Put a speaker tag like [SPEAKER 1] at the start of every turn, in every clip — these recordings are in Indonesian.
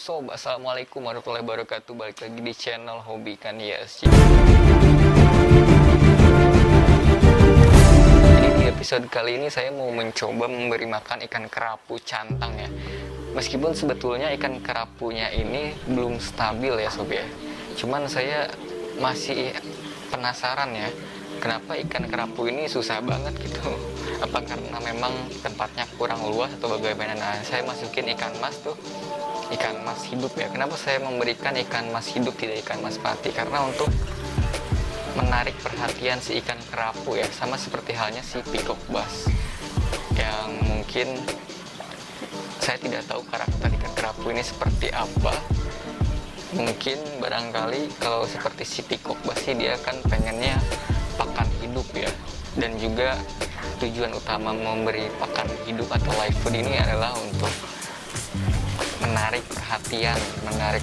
[SPEAKER 1] Sob, assalamualaikum warahmatullahi wabarakatuh. Balik lagi di channel Hobi Ikan Hias. Jadi di episode kali ini saya mau mencoba memberi makan ikan kerapu cantang ya. Meskipun sebetulnya ikan kerapunya ini belum stabil ya Sob ya. Cuman saya masih penasaran ya, kenapa ikan kerapu ini susah banget gitu. Apa karena memang tempatnya kurang luas atau bagaimana? Nah, saya masukin ikan mas tuh, ikan mas hidup ya. Kenapa saya memberikan ikan mas hidup tidak ikan mas mati? Karena untuk menarik perhatian si ikan kerapu ya, sama seperti halnya si peacock bass yang mungkin saya tidak tahu karakter ikan kerapu ini seperti apa. Mungkin barangkali kalau seperti si peacock bass sih dia kan pengennya pakan hidup ya, dan juga tujuan utama memberi pakan hidup atau live food ini adalah untuk menarik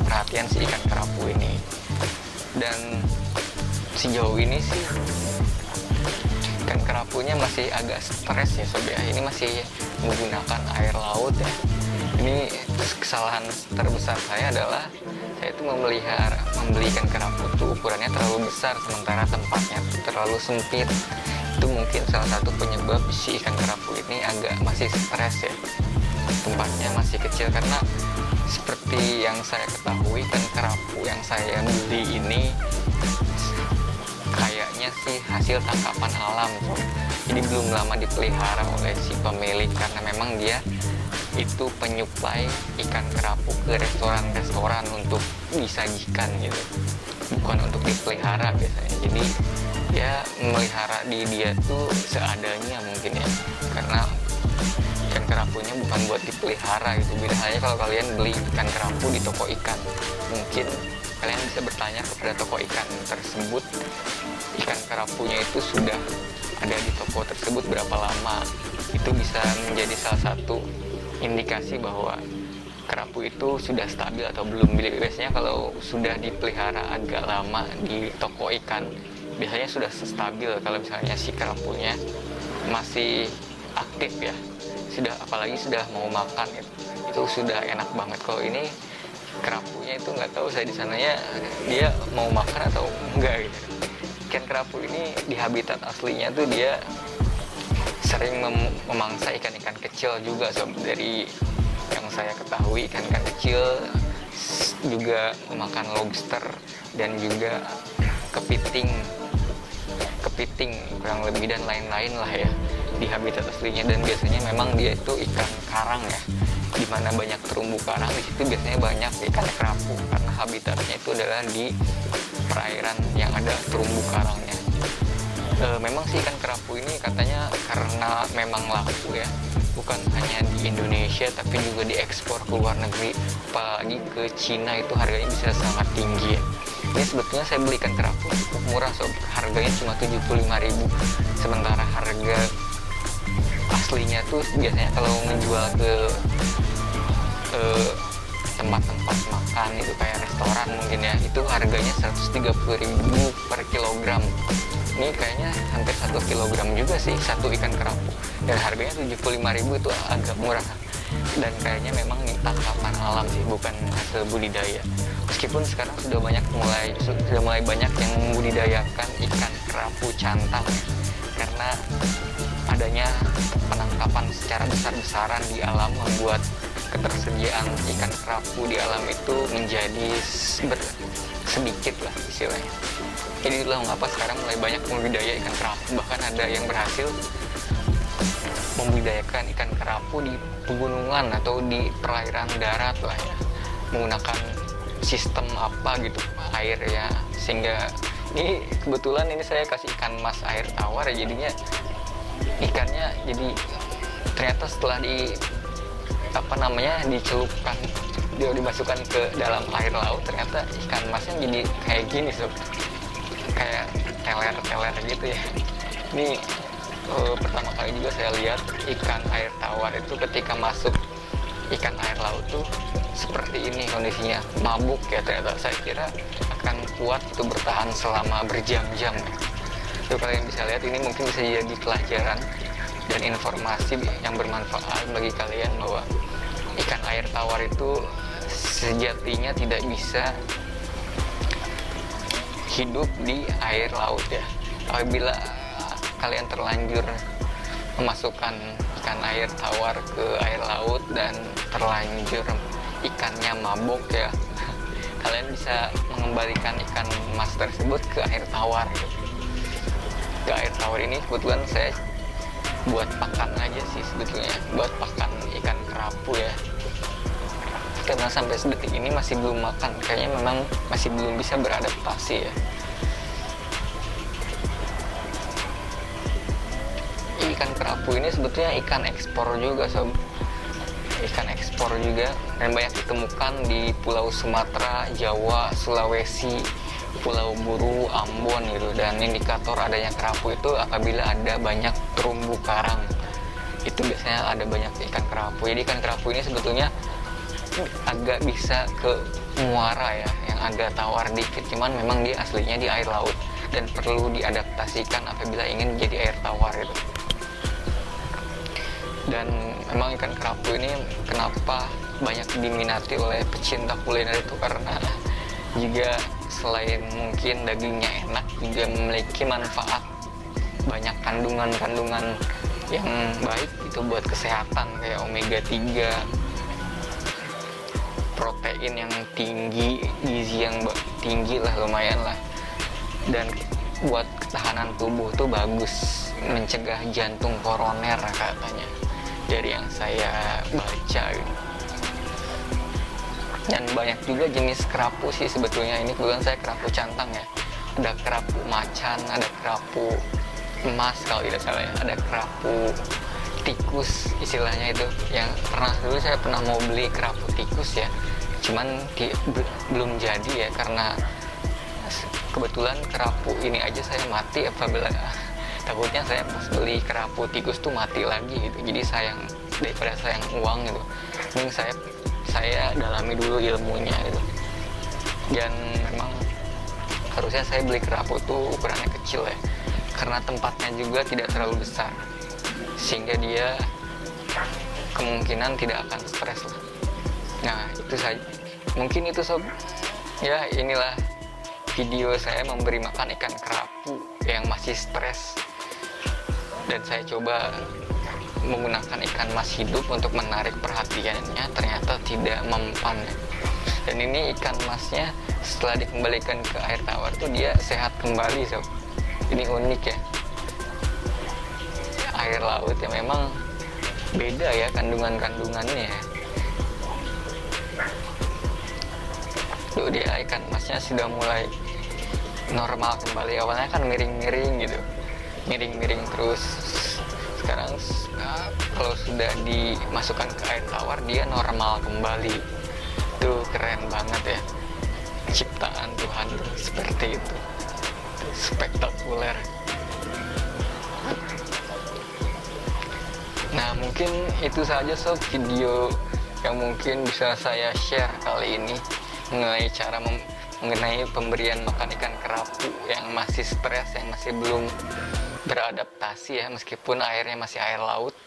[SPEAKER 1] perhatian si ikan kerapu ini. Dan sejauh ini sih ikan kerapunya masih agak stres ya Sob ya. Ini masih menggunakan air laut ya. Ini kesalahan terbesar saya adalah saya itu membeli ikan kerapu tuh ukurannya terlalu besar sementara tempatnya tuh terlalu sempit. Itu mungkin salah satu penyebab si ikan kerapu ini agak masih stres ya. Tempatnya masih kecil karena seperti yang saya ketahui ikan kerapu yang saya beli ini kayaknya sih hasil tangkapan alam tuh. Jadi belum lama dipelihara oleh si pemilik karena memang dia itu penyuplai ikan kerapu ke restoran-restoran untuk disajikan gitu, bukan untuk dipelihara biasanya. Jadi ya melihara di dia tuh seadanya mungkin ya, karena ikan kerapunya bukan buat dipelihara gitu. Beda halnya kalau kalian beli ikan kerapu di toko ikan, mungkin kalian bisa bertanya kepada toko ikan tersebut ikan kerapunya itu sudah ada di toko tersebut berapa lama. Itu bisa menjadi salah satu indikasi bahwa kerapu itu sudah stabil atau belum. Biasanya kalau sudah dipelihara agak lama di toko ikan biasanya sudah stabil. Kalau misalnya si kerapunya masih aktif ya, sudah apalagi sudah mau makan itu sudah enak banget. Kalau ini kerapunya itu nggak tahu saya di sananya dia mau makan atau enggak gitu. Ikan kerapu ini di habitat aslinya tuh dia sering memangsa ikan-ikan kecil juga Sob. Dari yang saya ketahui ikan-ikan kecil juga memakan lobster dan juga kepiting kurang lebih dan lain-lain lah ya di habitat aslinya. Dan biasanya memang dia itu ikan karang ya, dimana banyak terumbu karang di situ biasanya banyak ikan kerapu karena habitatnya itu adalah di perairan yang ada terumbu karangnya. Memang sih ikan kerapu ini katanya karena memang laku ya, bukan hanya di Indonesia tapi juga diekspor ke luar negeri, apalagi ke Cina itu harganya bisa sangat tinggi ya. Ini sebetulnya saya beli ikan kerapu cukup murah Sob, harganya cuma 75.000, sementara harga aslinya tuh biasanya kalau menjual ke tempat-tempat makan itu kayak restoran mungkin ya, itu harganya 130.000 per kilogram. Ini kayaknya hampir 1 kilogram juga sih satu ikan kerapu, dan harganya 75.000 itu agak murah. Dan kayaknya memang ini tangkapan alam sih, bukan hasil budidaya. Meskipun sekarang sudah mulai banyak yang membudidayakan ikan kerapu cantang ya, karena adanya penangkapan secara besar-besaran di alam membuat ketersediaan ikan kerapu di alam itu menjadi sedikit lah istilahnya. Jadi itulah mengapa sekarang mulai banyak membudidaya ikan kerapu. Bahkan ada yang berhasil membudidayakan ikan kerapu di pegunungan atau di perairan darat lah ya, menggunakan sistem apa gitu air ya, sehingga ini kebetulan ini saya kasih ikan mas air tawar ya, jadinya ikannya jadi ternyata setelah dicelupkan, dia dimasukkan ke dalam air laut, ternyata ikan masnya jadi kayak gini Sob, kayak teler-teler gitu ya. Ini pertama kali juga saya lihat ikan air tawar itu ketika masuk ikan air laut tuh seperti ini kondisinya, mabuk ya. Ternyata saya kira akan kuat itu bertahan selama berjam-jam ya. Itu kalian bisa lihat, ini mungkin bisa jadi pelajaran dan informasi yang bermanfaat bagi kalian bahwa ikan air tawar itu sejatinya tidak bisa hidup di air laut ya. Apabila kalian terlanjur memasukkan ikan air tawar ke air laut dan terlanjur ikannya mabok ya, kalian bisa mengembalikan ikan emas tersebut ke air tawar gitu. Ke air tawar ini kebetulan saya buat pakan aja sih sebetulnya, buat pakan ikan kerapu ya, karena sampai sedetik ini masih belum makan, kayaknya memang masih belum bisa beradaptasi ya. Ikan kerapu ini sebetulnya ikan ekspor juga sob, ikan ekspor juga, dan banyak ditemukan di Pulau Sumatera, Jawa, Sulawesi, Pulau Buru, Ambon gitu. Dan indikator adanya kerapu itu apabila ada banyak terumbu karang, itu biasanya ada banyak ikan kerapu. Jadi ikan kerapu ini sebetulnya agak bisa ke muara ya, yang agak tawar dikit, cuman memang dia aslinya di air laut dan perlu diadaptasikan apabila ingin jadi air tawar gitu. Dan memang ikan kerapu ini kenapa banyak diminati oleh pecinta kuliner itu karena juga selain mungkin dagingnya enak, juga memiliki manfaat, banyak kandungan-kandungan yang baik itu buat kesehatan, kayak omega 3, protein yang tinggi, gizi yang tinggi lah, lumayan lah, dan buat ketahanan tubuh tuh bagus, mencegah jantung koroner katanya dari yang saya baca gitu. Dan banyak juga jenis kerapu sih sebetulnya, ini kebetulan saya kerapu cantang ya, ada kerapu macan, ada kerapu emas kalau tidak salah ya, ada kerapu tikus istilahnya itu, yang dulu saya pernah mau beli kerapu tikus ya, cuman belum jadi ya, karena kebetulan kerapu ini aja saya mati apabila takutnya saya pas beli kerapu tikus tuh mati lagi gitu, jadi sayang, daripada sayang uang gitu, mending saya dalami dulu ilmunya gitu. Dan memang harusnya saya beli kerapu tuh ukurannya kecil ya, karena tempatnya juga tidak terlalu besar, sehingga dia kemungkinan tidak akan stres lah. Nah itu saja, mungkin itu sob ya, inilah video saya memberi makan ikan kerapu yang masih stres, dan saya coba menggunakan ikan mas hidup untuk menarik perhatiannya, ternyata tidak mempan. Dan ini ikan masnya setelah dikembalikan ke air tawar tuh dia sehat kembali sob. Ini unik ya, air laut ya memang beda ya kandungannya ya. Tuh dia ikan masnya sudah mulai normal kembali, awalnya kan miring-miring gitu, miring-miring terus, sekarang kalau sudah dimasukkan ke air tawar dia normal kembali. Itu keren banget ya, ciptaan Tuhan seperti itu, spektakuler. Nah mungkin itu saja sob video yang mungkin bisa saya share kali ini mengenai pemberian makan ikan kerapu yang masih stres, yang masih belum beradaptasi ya, meskipun airnya masih air laut.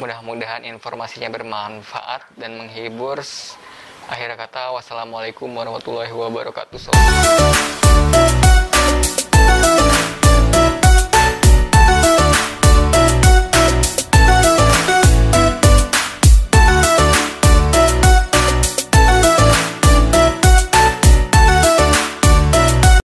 [SPEAKER 1] Mudah-mudahan informasinya bermanfaat dan menghibur. Akhir kata, wassalamualaikum warahmatullahi wabarakatuh.